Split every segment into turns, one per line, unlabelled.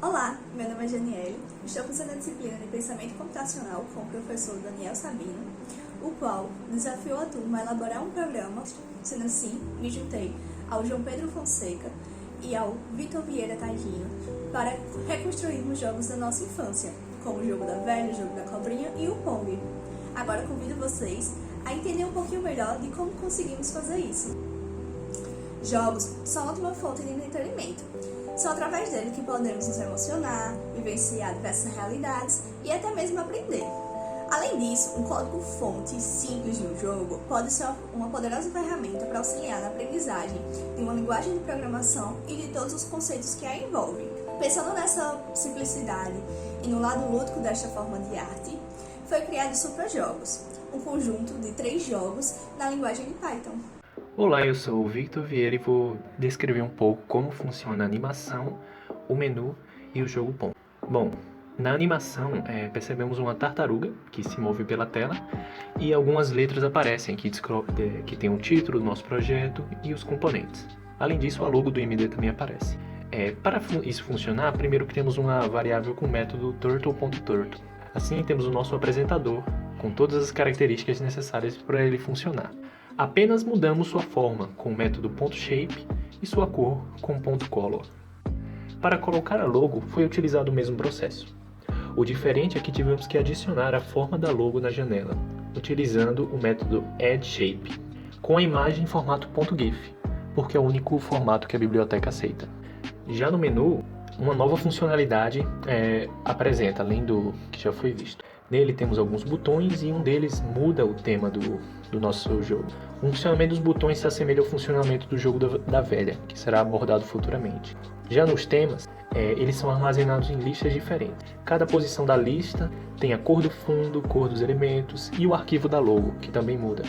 Olá, meu nome é Janiele, estou cursando a disciplina de Pensamento Computacional com o professor Daniel Sabino, o qual desafiou a turma a elaborar um programa. Sendo assim, me juntei ao João Pedro Fonseca e ao Vitor Vieira Taigino para reconstruirmos jogos da nossa infância, como o jogo da velha, o jogo da cobrinha e o Pong. Agora convido vocês a entender um pouquinho melhor de como conseguimos fazer isso. Jogos são ótima fonte de entretenimento. São através dele que podemos nos emocionar, vivenciar diversas realidades e até mesmo aprender. Além disso, um código-fonte simples de um jogo pode ser uma poderosa ferramenta para auxiliar na aprendizagem de uma linguagem de programação e de todos os conceitos que a envolvem. Pensando nessa simplicidade e no lado lúdico desta forma de arte, foi criado o Supra-Jogos, um conjunto de 3 jogos na linguagem de Python.
Olá, eu sou o Victor Vieira e vou descrever um pouco como funciona a animação, o menu e o jogo Pong. Bom, na animação percebemos uma tartaruga que se move pela tela e algumas letras aparecem que tem o título do nosso projeto e os componentes. Além disso, a logo do MD também aparece. Para isso funcionar, primeiro criamos uma variável com o método turtle.turtle. Assim temos o nosso apresentador com todas as características necessárias para ele funcionar. Apenas mudamos sua forma com o método .shape e sua cor com .color. Para colocar a logo foi utilizado o mesmo processo. O diferente é que tivemos que adicionar a forma da logo na janela, utilizando o método addShape, com a imagem em formato .gif, porque é o único formato que a biblioteca aceita. Já no menu, uma nova funcionalidade apresenta, além do que já foi visto. Nele temos alguns botões e um deles muda o tema do nosso jogo. O funcionamento dos botões se assemelha ao funcionamento do jogo da velha, que será abordado futuramente. Já nos temas, eles são armazenados em listas diferentes. Cada posição da lista tem a cor do fundo, cor dos elementos e o arquivo da logo, que também muda.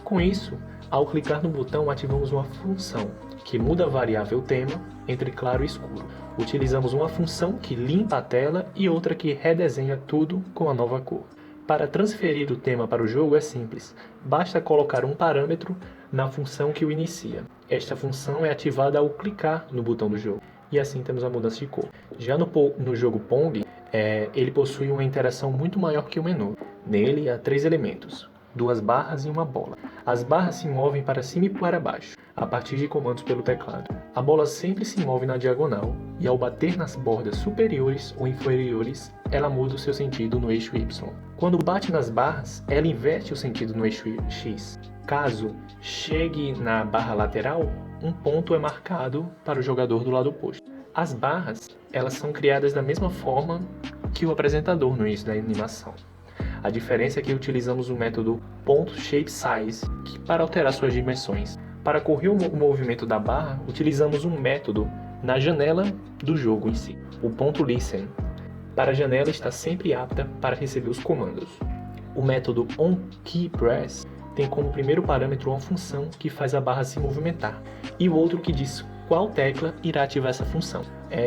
Com isso, ao clicar no botão, ativamos uma função que muda a variável tema entre claro e escuro. Utilizamos uma função que limpa a tela e outra que redesenha tudo com a nova cor. Para transferir o tema para o jogo é simples, basta colocar um parâmetro na função que o inicia. Esta função é ativada ao clicar no botão do jogo, e assim temos a mudança de cor. Já no jogo Pong, ele possui uma interação muito maior que o menu. Nele há 3 elementos, 2 barras e uma bola. As barras se movem para cima e para baixo, a partir de comandos pelo teclado. A bola sempre se move na diagonal, e ao bater nas bordas superiores ou inferiores, ela muda o seu sentido no eixo Y. Quando bate nas barras, ela inverte o sentido no eixo X. Caso chegue na barra lateral, um ponto é marcado para o jogador do lado oposto. As barras, elas são criadas da mesma forma que o apresentador no início da animação. A diferença é que utilizamos o método .shapesize para alterar suas dimensões. Para correr o movimento da barra, utilizamos um método na janela do jogo em si, o .listen. Para a janela está sempre apta para receber os comandos. O método onKeyPress tem como primeiro parâmetro uma função que faz a barra se movimentar, e o outro que diz qual tecla irá ativar essa função.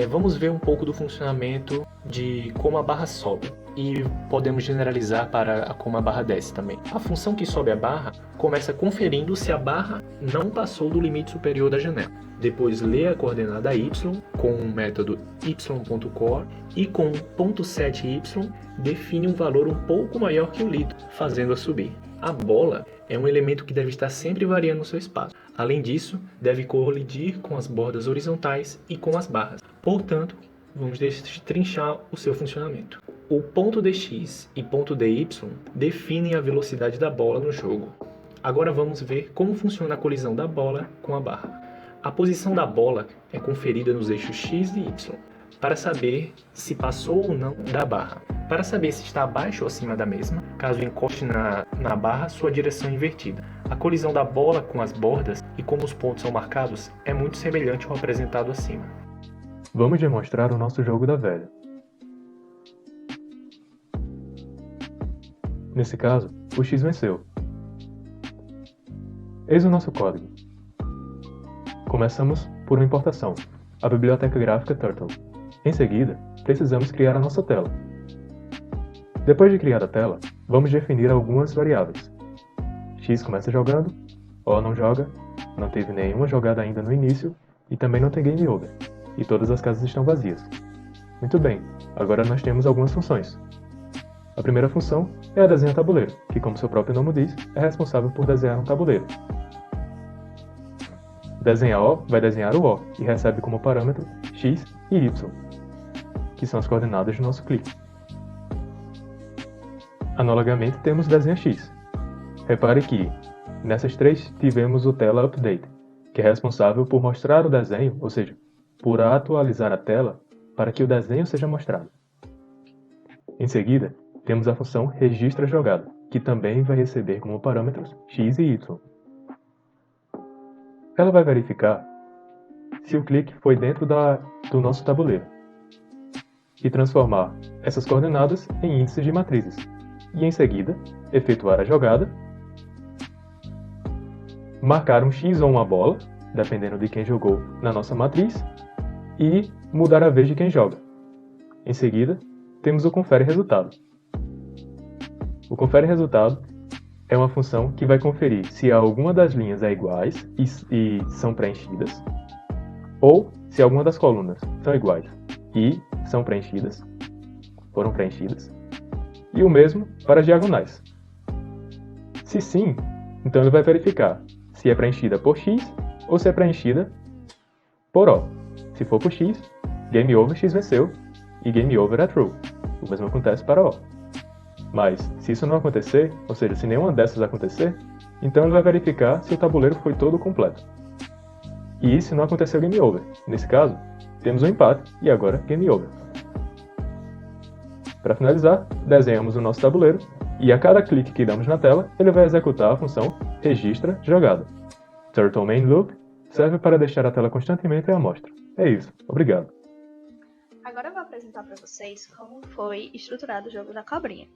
Vamos ver um pouco do funcionamento de como a barra sobe, e podemos generalizar para como a barra desce também. A função que sobe a barra começa conferindo se a barra não passou do limite superior da janela. Depois lê a coordenada y com o método y.core e com .7y define um valor um pouco maior que o lido, fazendo-a subir. A bola é um elemento que deve estar sempre variando no seu espaço. Além disso, deve colidir com as bordas horizontais e com as barras. Portanto, vamos destrinchar o seu funcionamento. O .dx e .dy definem a velocidade da bola no jogo. Agora vamos ver como funciona a colisão da bola com a barra. A posição da bola é conferida nos eixos x e y, para saber se passou ou não da barra. Para saber se está abaixo ou acima da mesma, caso encoste na barra, sua direção é invertida. A colisão da bola com as bordas e como os pontos são marcados é muito semelhante ao apresentado acima.
Vamos demonstrar o nosso jogo da velha. Nesse caso, o X venceu. Eis o nosso código. Começamos por uma importação, a biblioteca gráfica Turtle. Em seguida, precisamos criar a nossa tela. Depois de criar a tela, vamos definir algumas variáveis. X começa jogando, O não joga, não teve nenhuma jogada ainda no início e também não tem game over, e todas as casas estão vazias. Muito bem, agora nós temos algumas funções. A primeira função é a desenha tabuleiro, que, como seu próprio nome diz, é responsável por desenhar um tabuleiro. Desenha O vai desenhar o O e recebe como parâmetro x e y, que são as coordenadas do nosso clique. Analogamente, temos desenha x. Repare que, nessas três, tivemos o tela update, que é responsável por mostrar o desenho, ou seja, por atualizar a tela para que o desenho seja mostrado. Em seguida, temos a função registra jogada, que também vai receber como parâmetros x e y. Ela vai verificar se o clique foi dentro do nosso tabuleiro e transformar essas coordenadas em índices de matrizes, e em seguida, efetuar a jogada, marcar um x ou uma bola, dependendo de quem jogou na nossa matriz, e mudar a vez de quem joga. Em seguida, temos o confere resultado. O confere resultado é uma função que vai conferir se alguma das linhas é iguais e são preenchidas, ou se alguma das colunas são iguais e são preenchidas, foram preenchidas, e o mesmo para as diagonais. Se sim, então ele vai verificar se é preenchida por x ou se é preenchida por O. Se for por x, game over, x venceu, e game over é true. O mesmo acontece para O. Mas, se isso não acontecer, ou seja, se nenhuma dessas acontecer, então ele vai verificar se o tabuleiro foi todo completo. E se não aconteceu game over. Nesse caso, temos um empate e agora game over. Para finalizar, desenhamos o nosso tabuleiro e a cada clique que damos na tela, ele vai executar a função registra jogada. Turtle Main Loop serve para deixar a tela constantemente à mostra. É isso, obrigado.
Agora eu vou apresentar para vocês como foi estruturado o jogo da cobrinha.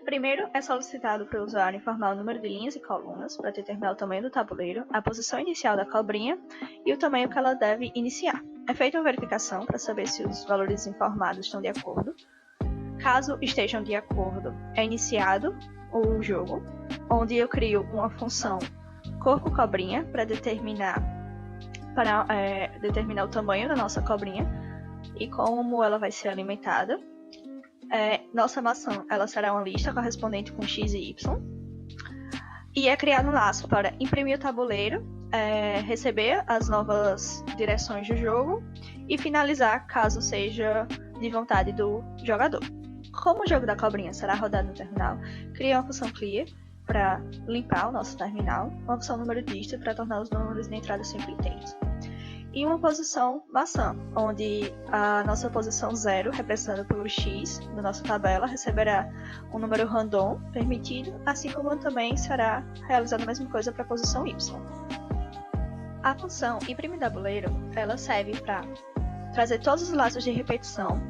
Primeiro, é solicitado para o usuário informar o número de linhas e colunas para determinar o tamanho do tabuleiro, a posição inicial da cobrinha e o tamanho que ela deve iniciar. É feita uma verificação para saber se os valores informados estão de acordo. Caso estejam de acordo, é iniciado o jogo, onde eu crio uma função corpo cobrinha para determinar o tamanho da nossa cobrinha e como ela vai ser alimentada. Nossa maçã ela será uma lista correspondente com x e y. E é criado um laço para imprimir o tabuleiro, receber as novas direções do jogo e finalizar caso seja de vontade do jogador. Como o jogo da cobrinha será rodado no terminal, cria uma função clear para limpar o nosso terminal, uma função número dist para tornar os números de entrada sempre inteiros. E uma posição maçã, onde a nossa posição 0, representada pelo x da nossa tabela, receberá um número random permitido, assim como também será realizada a mesma coisa para a posição y. A função imprimir tabuleiro, ela serve para trazer todos os laços de repetição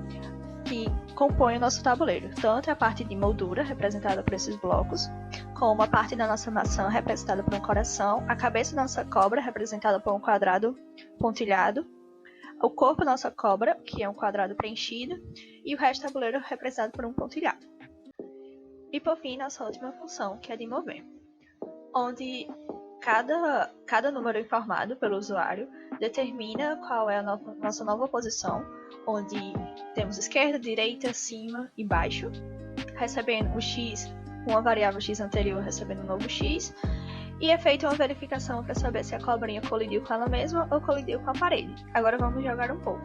que compõem o nosso tabuleiro, tanto a parte de moldura, representada por esses blocos, como a parte da nossa maçã, representada por um coração, a cabeça da nossa cobra, representada por um quadrado pontilhado, o corpo da nossa cobra, que é um quadrado preenchido, e o resto do tabuleiro representado por um pontilhado. E por fim, nossa última função, que é de mover, onde cada número informado pelo usuário determina qual é a nossa nova posição, onde temos esquerda, direita, cima e baixo, recebendo o x, uma variável x anterior recebendo um novo x, e é feita uma verificação para saber se a cobrinha colidiu com ela mesma ou colidiu com a parede. Agora vamos jogar um pouco.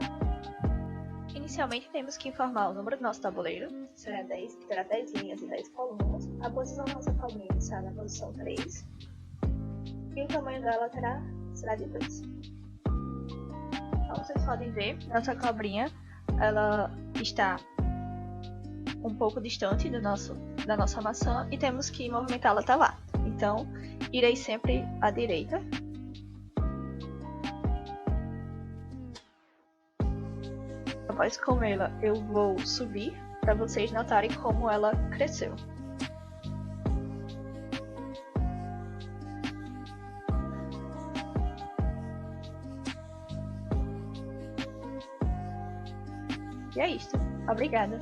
Inicialmente temos que informar o número do nosso tabuleiro, que terá 10 linhas e 10 colunas, a posição da nossa cobrinha será na posição 3, e o tamanho dela será de 2. Como vocês podem ver, nossa cobrinha ela está um pouco distante da nossa maçã e temos que movimentá-la até lá. Então, irei sempre à direita. Após comê-la, eu vou subir para vocês notarem como ela cresceu. E é isto. Obrigada!